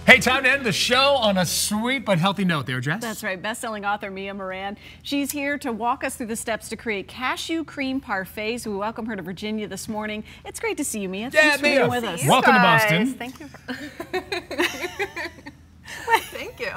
Hey, time to end the show on a sweet but healthy note there, Jess. That's right. Best-selling author Moran. She's here to walk us through the steps to create cashew cream parfaits. We welcome her to Virginia this morning. It's great to see you, Mia. Thanks for being with us. Welcome to Boston. Thank you. Thank you.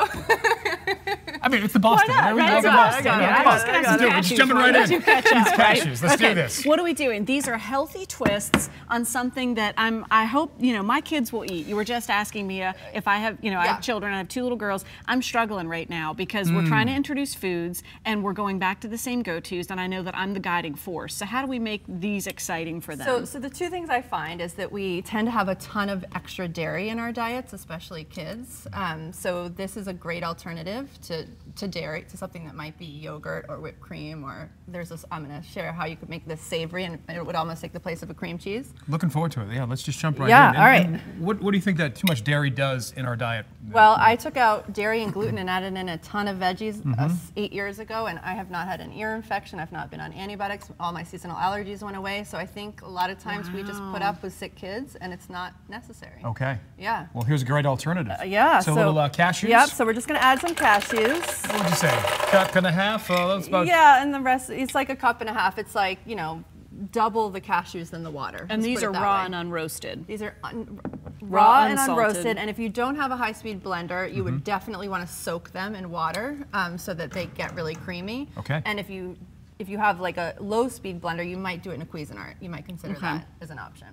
I mean, it's the Boston. Why not? We love Right? Boston. We're just jumping right in. Cashews. Let's do this. What are we doing? These are healthy twists on something that I hope, my kids will eat. You were just asking me if I have, I have children. I have 2 little girls. I'm struggling right now because we're trying to introduce foods and we're going back to the same go-tos, and I know that I'm the guiding force. So how do we make these exciting for them? So the 2 things I find is that we tend to have a ton of extra dairy in our diets, especially kids. So this is a great alternative to dairy, to something that might be yogurt or whipped cream, or there's this, I'm going to share how you could make this savory and it would almost take the place of a cream cheese. Looking forward to it. Yeah, let's just jump right in. Yeah, all right. What do you think that too much dairy does in our diet? Well, I took out dairy and gluten and added in a ton of veggies 8 years ago, and I have not had an ear infection. I've not been on antibiotics. All my seasonal allergies went away. So I think a lot of times we just put up with sick kids, and it's not necessary. Okay. Yeah. Well, here's a great alternative. Yeah. So a little cashews? Yep, so we're just going to add some cashews. What would you say? Cup and a half? That's about... Yeah, and the rest, it's like a cup and a half. It's like, double the cashews than the water. And these are raw and unroasted. These are raw and unsalted. unroasted, and if you don't have a high-speed blender, you would definitely want to soak them in water so that they get really creamy. Okay. And if you have like a low-speed blender, you might do it in a Cuisinart. You might consider that as an option.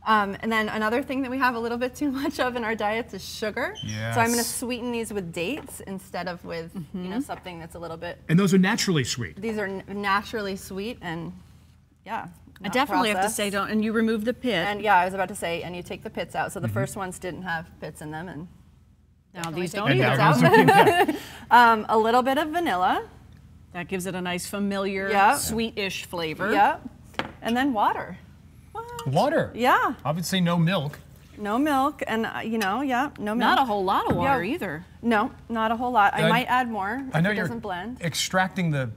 And then another thing that we have a little bit too much of in our diets is sugar. Yes. So I'm going to sweeten these with dates instead of with something that's a little bit. And those are naturally sweet. These are naturally sweet and I definitely have to say don't. And you remove the pit. And yeah, I was about to say, and you take the pits out. So the first ones didn't have pits in them, and now these don't take either. A little bit of vanilla. That gives it a nice familiar, sweet-ish flavor. Yep. And then water. Water? Yeah. Obviously no milk. No milk, and no milk. Not a whole lot of water either. No, not a whole lot. I might add more if it doesn't blend. Extracting the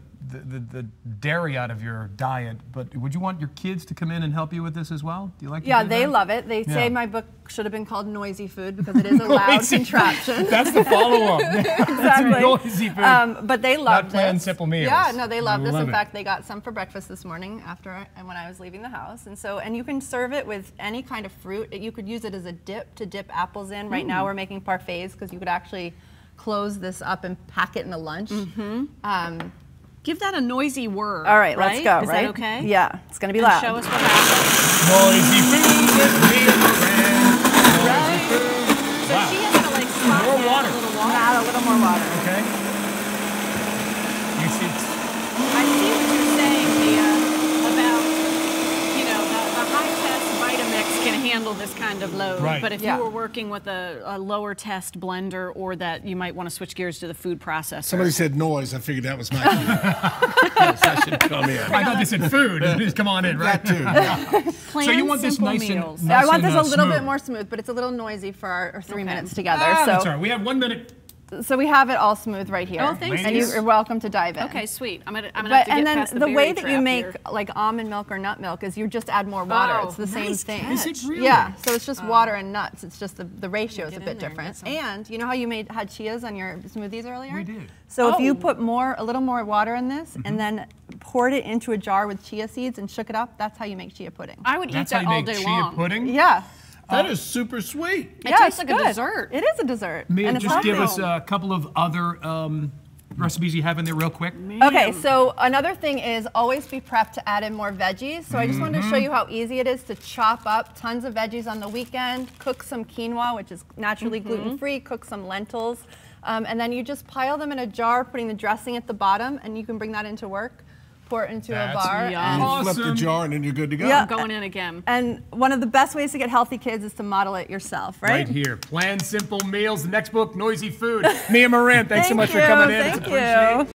dairy out of your diet, but would you want your kids to come in and help you with this as well? Do you like? Yeah, they love it. They say my book should have been called Noisy Food because it is a loud contraption. That's the follow-up. Exactly. Noisy food. But they love this. Not plain simple meals. Yeah, no, they love this. In it. fact, they got some for breakfast this morning when I was leaving the house. And you can serve it with any kind of fruit. You could use it as a dip to dip apples in. Right now we're making parfaits because you could actually close this up and pack it in a lunch. Give that a noisy whir. All right, let's go. Is that okay? Yeah, it's going to be loud. Show us what happens. Noisy food with me. Right. So she has to like spot more that water. A little water. Add a little more water. Okay. You see. I see what you're saying, Mia, about the high-test Vitamix can handle this kind of load. Right. But if you were working with a lower test blender, or that you might want to switch gears to the food processor. Somebody said noise. I figured that was my cue. Yes, I should come in. I thought they said food. Just come on in, right? That too. Yeah. So you want this nice meals. and I want this a little smooth. bit more smooth, but it's a little noisy for our 3 minutes together. That's all right. We have 1 minute. So we have it all smooth right here. Oh, thanks. And you're welcome to dive in. Okay, sweet. I'm gonna have to get and then past the way berry that you trap make here. like almond milk or nut milk is you just add more water. It's the same thing. Is it really? Yeah. So it's just water and nuts. It's just the ratio is a bit there, different. And you know how you had chias on your smoothies earlier? We did. So if you put a little more water in this and then poured it into a jar with chia seeds and shook it up, that's how you make chia pudding. I would eat that all day long. That's how you make chia pudding? Yeah. That is super sweet. It tastes like a dessert. It is a dessert. Mia, and it's just give healthy. us a couple of other recipes you have in there real quick. Okay, so another thing is always be prepped to add in more veggies. So I just wanted to show you how easy it is to chop up tons of veggies on the weekend, cook some quinoa, which is naturally gluten-free, cook some lentils, and then you just pile them in a jar, putting the dressing at the bottom, and you can bring that into work. Pour it into a bar. yum. You flip the jar and then you're good to go. Yeah. I'm going in again. And one of the best ways to get healthy kids is to model it yourself, right? Right here. Plain, simple meals. The next book, Noisy Food. Mia Moran, thanks so much for coming in. Thank It's appreciated. you.